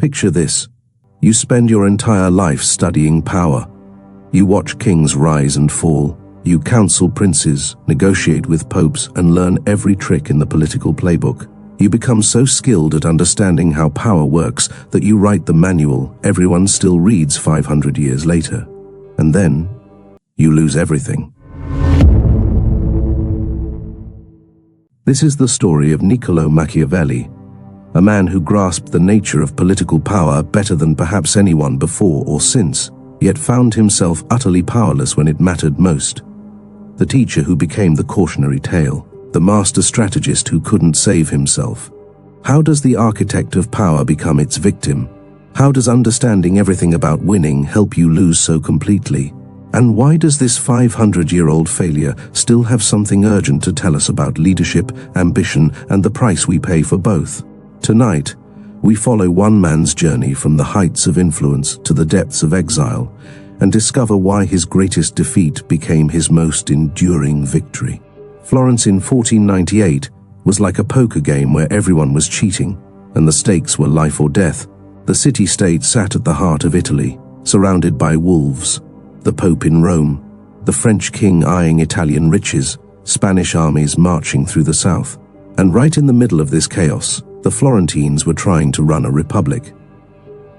Picture this. You spend your entire life studying power. You watch kings rise and fall. You counsel princes, negotiate with popes, and learn every trick in the political playbook. You become so skilled at understanding how power works that you write the manual everyone still reads 500 years later. And then, you lose everything. This is the story of Niccolò Machiavelli, a man who grasped the nature of political power better than perhaps anyone before or since, yet found himself utterly powerless when it mattered most. The teacher who became the cautionary tale, the master strategist who couldn't save himself. How does the architect of power become its victim? How does understanding everything about winning help you lose so completely? And why does this 500-year-old failure still have something urgent to tell us about leadership, ambition, and the price we pay for both? Tonight, we follow one man's journey from the heights of influence to the depths of exile and discover why his greatest defeat became his most enduring victory. Florence in 1498 was like a poker game where everyone was cheating and the stakes were life or death. The city-state sat at the heart of Italy, surrounded by wolves. The Pope in Rome, the French king eyeing Italian riches, Spanish armies marching through the south. And right in the middle of this chaos, the Florentines were trying to run a republic.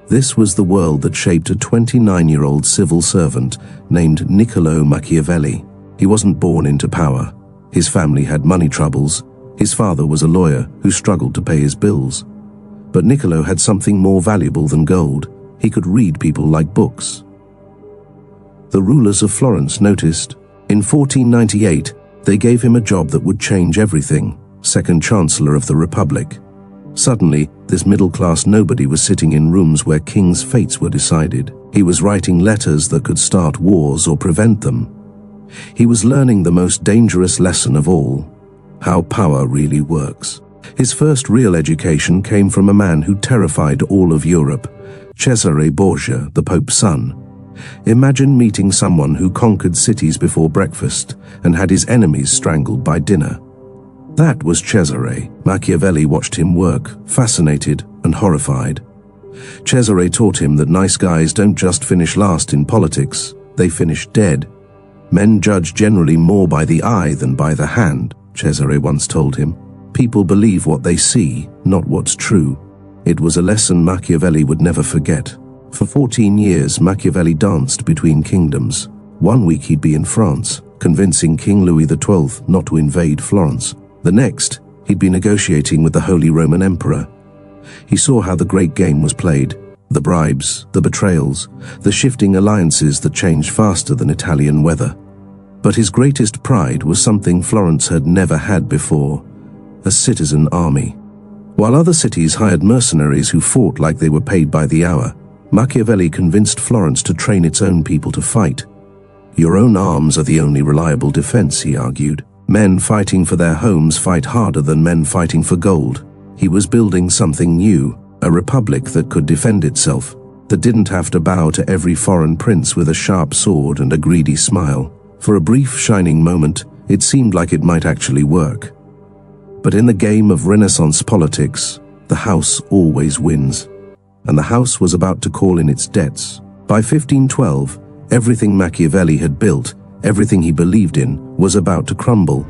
This was the world that shaped a 29-year-old civil servant named Niccolò Machiavelli. He wasn't born into power. His family had money troubles. His father was a lawyer who struggled to pay his bills. But Niccolo had something more valuable than gold. He could read people like books. The rulers of Florence noticed. In 1498, they gave him a job that would change everything, second chancellor of the Republic. Suddenly, this middle-class nobody was sitting in rooms where kings' fates were decided. He was writing letters that could start wars or prevent them. He was learning the most dangerous lesson of all, how power really works. His first real education came from a man who terrified all of Europe, Cesare Borgia, the Pope's son. Imagine meeting someone who conquered cities before breakfast and had his enemies strangled by dinner. That was Cesare. Machiavelli watched him work, fascinated and horrified. Cesare taught him that nice guys don't just finish last in politics, they finish dead. Men judge generally more by the eye than by the hand, Cesare once told him. People believe what they see, not what's true. It was a lesson Machiavelli would never forget. For 14 years, Machiavelli danced between kingdoms. One week he'd be in France, convincing King Louis XII not to invade Florence. The next, he'd be negotiating with the Holy Roman Emperor. He saw how the great game was played. The bribes, the betrayals, the shifting alliances that changed faster than Italian weather. But his greatest pride was something Florence had never had before, a citizen army. While other cities hired mercenaries who fought like they were paid by the hour, Machiavelli convinced Florence to train its own people to fight. Your own arms are the only reliable defense, he argued. Men fighting for their homes fight harder than men fighting for gold. He was building something new, a republic that could defend itself, that didn't have to bow to every foreign prince with a sharp sword and a greedy smile. For a brief, shining moment, it seemed like it might actually work. But in the game of Renaissance politics, the house always wins. And the house was about to call in its debts. By 1512, everything Machiavelli had built, everything he believed in, was about to crumble.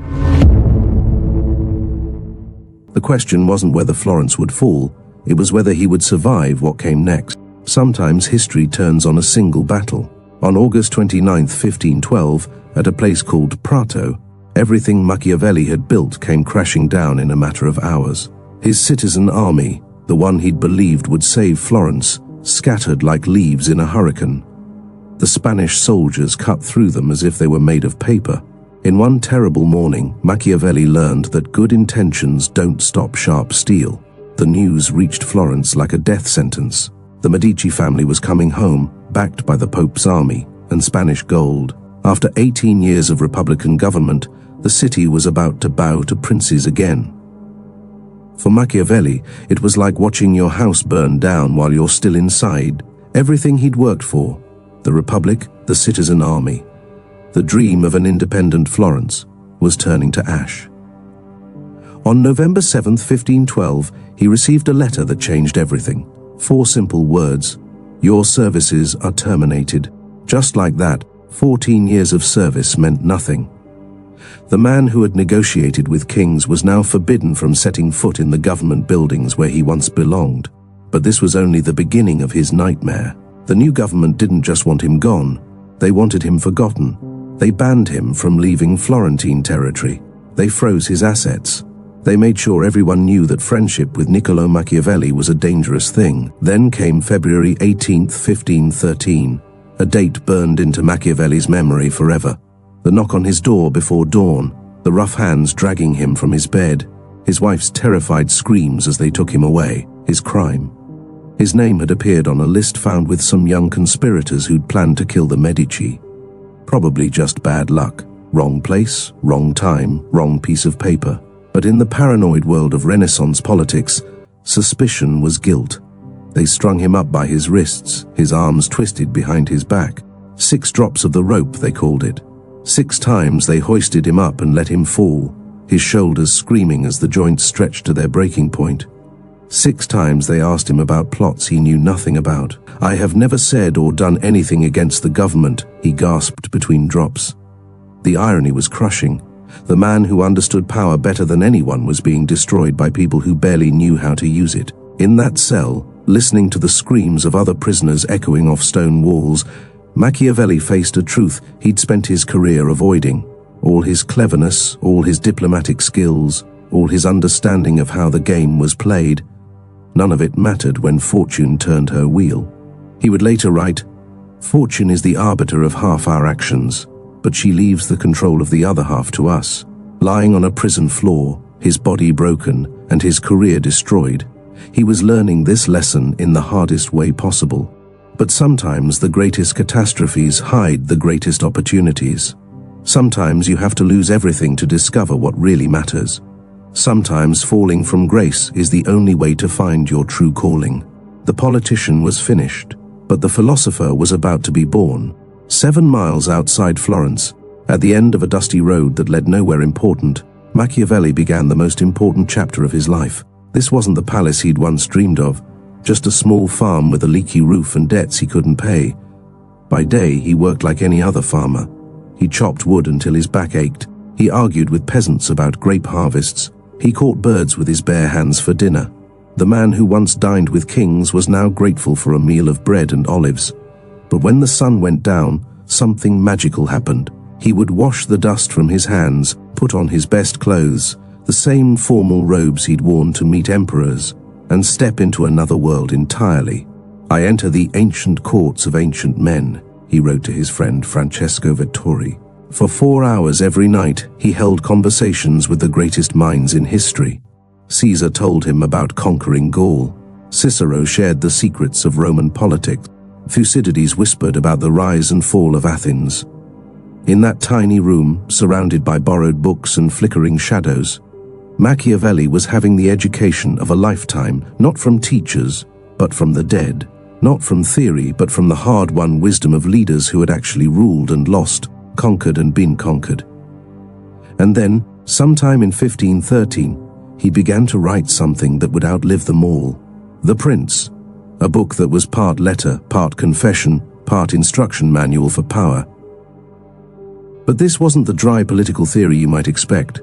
The question wasn't whether Florence would fall, it was whether he would survive what came next. Sometimes history turns on a single battle. On August 29, 1512, at a place called Prato, everything Machiavelli had built came crashing down in a matter of hours. His citizen army, the one he'd believed would save Florence, scattered like leaves in a hurricane. The Spanish soldiers cut through them as if they were made of paper. In one terrible morning, Machiavelli learned that good intentions don't stop sharp steel. The news reached Florence like a death sentence. The Medici family was coming home, backed by the Pope's army and Spanish gold. After 18 years of Republican government, the city was about to bow to princes again. For Machiavelli, it was like watching your house burn down while you're still inside. Everything he'd worked for, the Republic, the citizen army, the dream of an independent Florence, was turning to ash. On November 7, 1512, he received a letter that changed everything. 4 simple words: your services are terminated. Just like that, 14 years of service meant nothing. The man who had negotiated with kings was now forbidden from setting foot in the government buildings where he once belonged. But this was only the beginning of his nightmare. The new government didn't just want him gone, they wanted him forgotten. They banned him from leaving Florentine territory. They froze his assets. They made sure everyone knew that friendship with Niccolò Machiavelli was a dangerous thing. Then came February 18th, 1513, a date burned into Machiavelli's memory forever. The knock on his door before dawn, the rough hands dragging him from his bed, his wife's terrified screams as they took him away, his crime. His name had appeared on a list found with some young conspirators who'd planned to kill the Medici. Probably just bad luck. Wrong place, wrong time, wrong piece of paper. But in the paranoid world of Renaissance politics, suspicion was guilt. They strung him up by his wrists, his arms twisted behind his back. 6 drops of the rope, they called it. 6 times they hoisted him up and let him fall, his shoulders screaming as the joints stretched to their breaking point. 6 times they asked him about plots he knew nothing about. "I have never said or done anything against the government," he gasped between drops. The irony was crushing. The man who understood power better than anyone was being destroyed by people who barely knew how to use it. In that cell, listening to the screams of other prisoners echoing off stone walls, Machiavelli faced a truth he'd spent his career avoiding. All his cleverness, all his diplomatic skills, all his understanding of how the game was played, none of it mattered when fortune turned her wheel. He would later write, "Fortune is the arbiter of half our actions, but she leaves the control of the other half to us." Lying on a prison floor, his body broken and his career destroyed, he was learning this lesson in the hardest way possible. But sometimes the greatest catastrophes hide the greatest opportunities. Sometimes you have to lose everything to discover what really matters. Sometimes falling from grace is the only way to find your true calling. The politician was finished, but the philosopher was about to be born. 7 miles outside Florence, at the end of a dusty road that led nowhere important, Machiavelli began the most important chapter of his life. This wasn't the palace he'd once dreamed of, just a small farm with a leaky roof and debts he couldn't pay. By day, he worked like any other farmer. He chopped wood until his back ached. He argued with peasants about grape harvests. He caught birds with his bare hands for dinner. The man who once dined with kings was now grateful for a meal of bread and olives. But when the sun went down, something magical happened. He would wash the dust from his hands, put on his best clothes, the same formal robes he'd worn to meet emperors, and step into another world entirely. "I enter the ancient courts of ancient men," he wrote to his friend Francesco Vettori. For 4 hours every night, he held conversations with the greatest minds in history. Caesar told him about conquering Gaul. Cicero shared the secrets of Roman politics. Thucydides whispered about the rise and fall of Athens. In that tiny room, surrounded by borrowed books and flickering shadows, Machiavelli was having the education of a lifetime, not from teachers, but from the dead. Not from theory, but from the hard-won wisdom of leaders who had actually ruled and lost, conquered and been conquered. And then, sometime in 1513, he began to write something that would outlive them all. The Prince, a book that was part letter, part confession, part instruction manual for power. But this wasn't the dry political theory you might expect.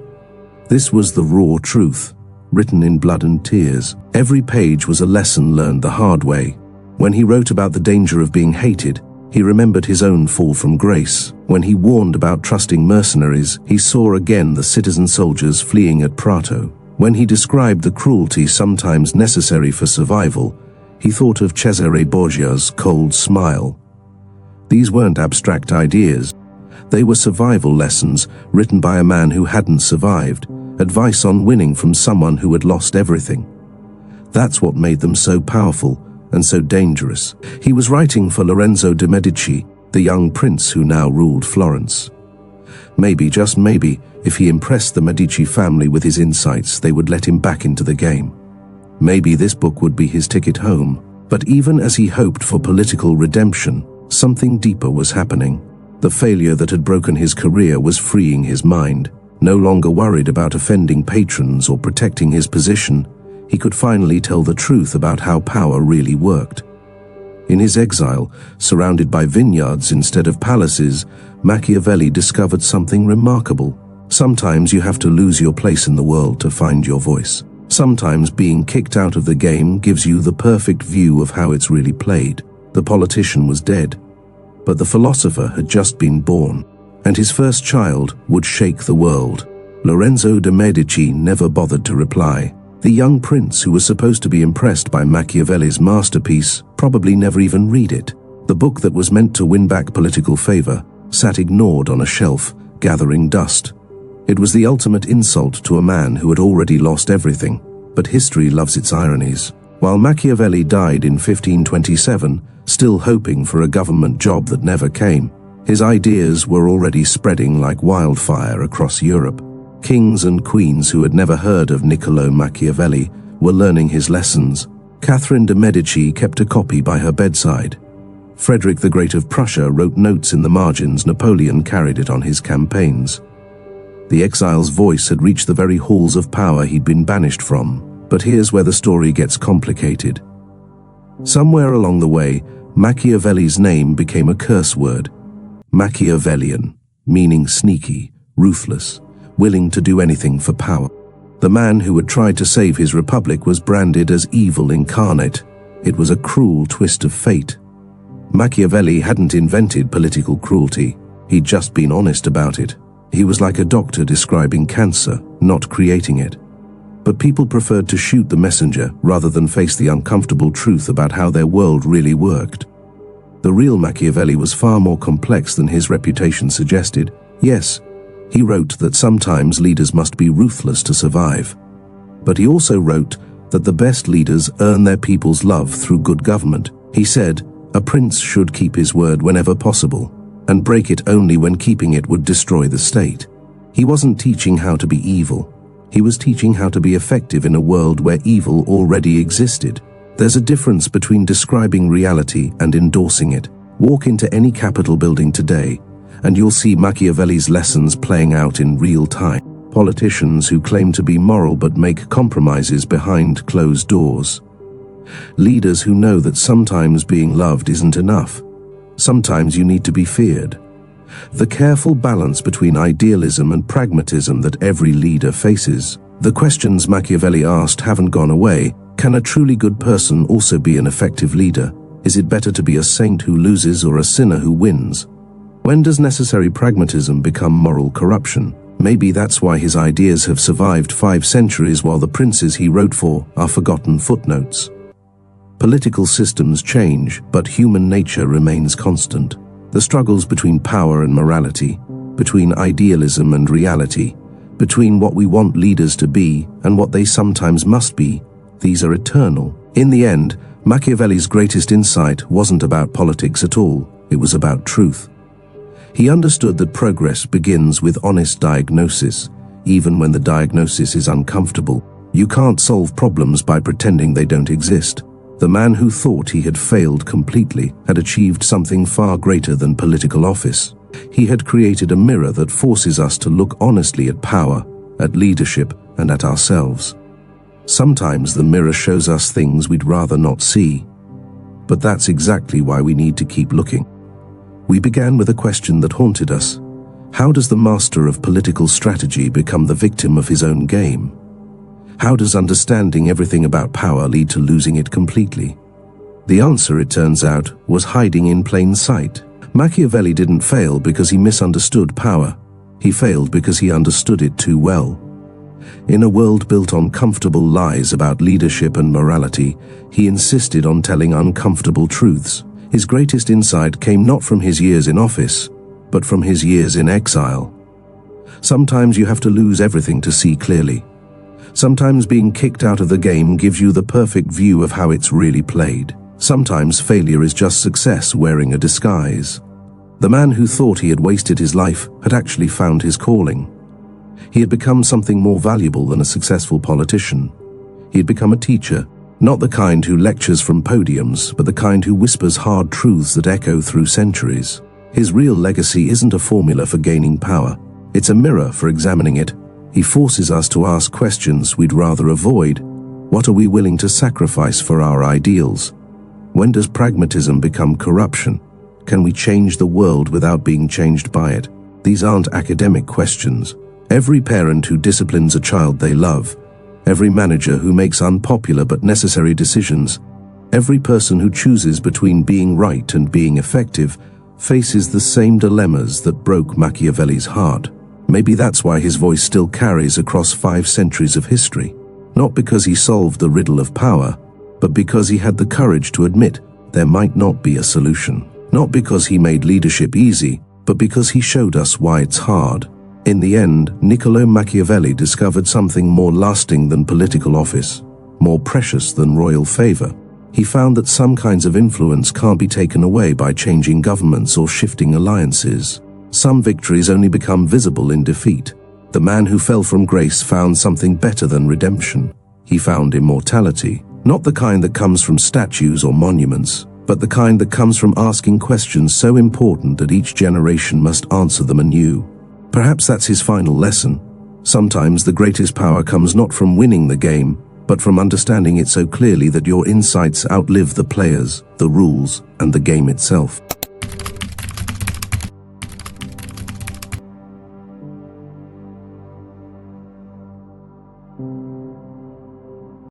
This was the raw truth, written in blood and tears. Every page was a lesson learned the hard way. When he wrote about the danger of being hated, he remembered his own fall from grace. When he warned about trusting mercenaries, he saw again the citizen soldiers fleeing at Prato. When he described the cruelty sometimes necessary for survival, he thought of Cesare Borgia's cold smile. These weren't abstract ideas. They were survival lessons written by a man who hadn't survived, advice on winning from someone who had lost everything. That's what made them so powerful and so dangerous. He was writing for Lorenzo de' Medici, the young prince who now ruled Florence. Maybe, just maybe, if he impressed the Medici family with his insights, they would let him back into the game. Maybe this book would be his ticket home. But even as he hoped for political redemption, something deeper was happening. The failure that had broken his career was freeing his mind. No longer worried about offending patrons or protecting his position, he could finally tell the truth about how power really worked. In his exile, surrounded by vineyards instead of palaces, Machiavelli discovered something remarkable. Sometimes you have to lose your place in the world to find your voice. Sometimes being kicked out of the game gives you the perfect view of how it's really played. The politician was dead, but the philosopher had just been born, and his first child would shake the world. Lorenzo de' Medici never bothered to reply. The young prince, who was supposed to be impressed by Machiavelli's masterpiece, probably never even read it. The book that was meant to win back political favor sat ignored on a shelf, gathering dust. It was the ultimate insult to a man who had already lost everything, but history loves its ironies. While Machiavelli died in 1527, still hoping for a government job that never came, his ideas were already spreading like wildfire across Europe. Kings and queens who had never heard of Niccolò Machiavelli were learning his lessons. Catherine de' Medici kept a copy by her bedside. Frederick the Great of Prussia wrote notes in the margins. Napoleon carried it on his campaigns. The exile's voice had reached the very halls of power he'd been banished from. But here's where the story gets complicated. Somewhere along the way, Machiavelli's name became a curse word. Machiavellian, meaning sneaky, ruthless, willing to do anything for power. The man who had tried to save his republic was branded as evil incarnate. It was a cruel twist of fate. Machiavelli hadn't invented political cruelty. He'd just been honest about it. He was like a doctor describing cancer, not creating it. But people preferred to shoot the messenger rather than face the uncomfortable truth about how their world really worked. The real Machiavelli was far more complex than his reputation suggested. Yes, he wrote that sometimes leaders must be ruthless to survive. But he also wrote that the best leaders earn their people's love through good government. He said, a prince should keep his word whenever possible, and break it only when keeping it would destroy the state. He wasn't teaching how to be evil. He was teaching how to be effective in a world where evil already existed. There's a difference between describing reality and endorsing it. Walk into any Capitol building today, and you'll see Machiavelli's lessons playing out in real time. Politicians who claim to be moral but make compromises behind closed doors. Leaders who know that sometimes being loved isn't enough. Sometimes you need to be feared. The careful balance between idealism and pragmatism that every leader faces. The questions Machiavelli asked haven't gone away. Can a truly good person also be an effective leader? Is it better to be a saint who loses or a sinner who wins? When does necessary pragmatism become moral corruption? Maybe that's why his ideas have survived 5 centuries while the princes he wrote for are forgotten footnotes. Political systems change, but human nature remains constant. The struggles between power and morality, between idealism and reality, between what we want leaders to be and what they sometimes must be, these are eternal. In the end, Machiavelli's greatest insight wasn't about politics at all, it was about truth. He understood that progress begins with honest diagnosis, even when the diagnosis is uncomfortable. You can't solve problems by pretending they don't exist. The man who thought he had failed completely had achieved something far greater than political office. He had created a mirror that forces us to look honestly at power, at leadership, and at ourselves. Sometimes the mirror shows us things we'd rather not see. But that's exactly why we need to keep looking. We began with a question that haunted us. How does the master of political strategy become the victim of his own game? How does understanding everything about power lead to losing it completely? The answer, it turns out, was hiding in plain sight. Machiavelli didn't fail because he misunderstood power. He failed because he understood it too well. In a world built on comfortable lies about leadership and morality, he insisted on telling uncomfortable truths. His greatest insight came not from his years in office, but from his years in exile. Sometimes you have to lose everything to see clearly. Sometimes being kicked out of the game gives you the perfect view of how it's really played. Sometimes failure is just success wearing a disguise. The man who thought he had wasted his life had actually found his calling. He had become something more valuable than a successful politician. He had become a teacher, not the kind who lectures from podiums, but the kind who whispers hard truths that echo through centuries. His real legacy isn't a formula for gaining power. It's a mirror for examining it. He forces us to ask questions we'd rather avoid, What are we willing to sacrifice for our ideals? When does pragmatism become corruption? Can we change the world without being changed by it? These aren't academic questions. Every parent who disciplines a child they love, every manager who makes unpopular but necessary decisions, every person who chooses between being right and being effective faces the same dilemmas that broke Machiavelli's heart. Maybe that's why his voice still carries across 5 centuries of history. Not because he solved the riddle of power, but because he had the courage to admit there might not be a solution. Not because he made leadership easy, but because he showed us why it's hard. In the end, Niccolò Machiavelli discovered something more lasting than political office, more precious than royal favor. He found that some kinds of influence can't be taken away by changing governments or shifting alliances. Some victories only become visible in defeat. The man who fell from grace found something better than redemption. He found immortality, not the kind that comes from statues or monuments, but the kind that comes from asking questions so important that each generation must answer them anew. Perhaps that's his final lesson. Sometimes the greatest power comes not from winning the game, but from understanding it so clearly that your insights outlive the players, the rules, and the game itself.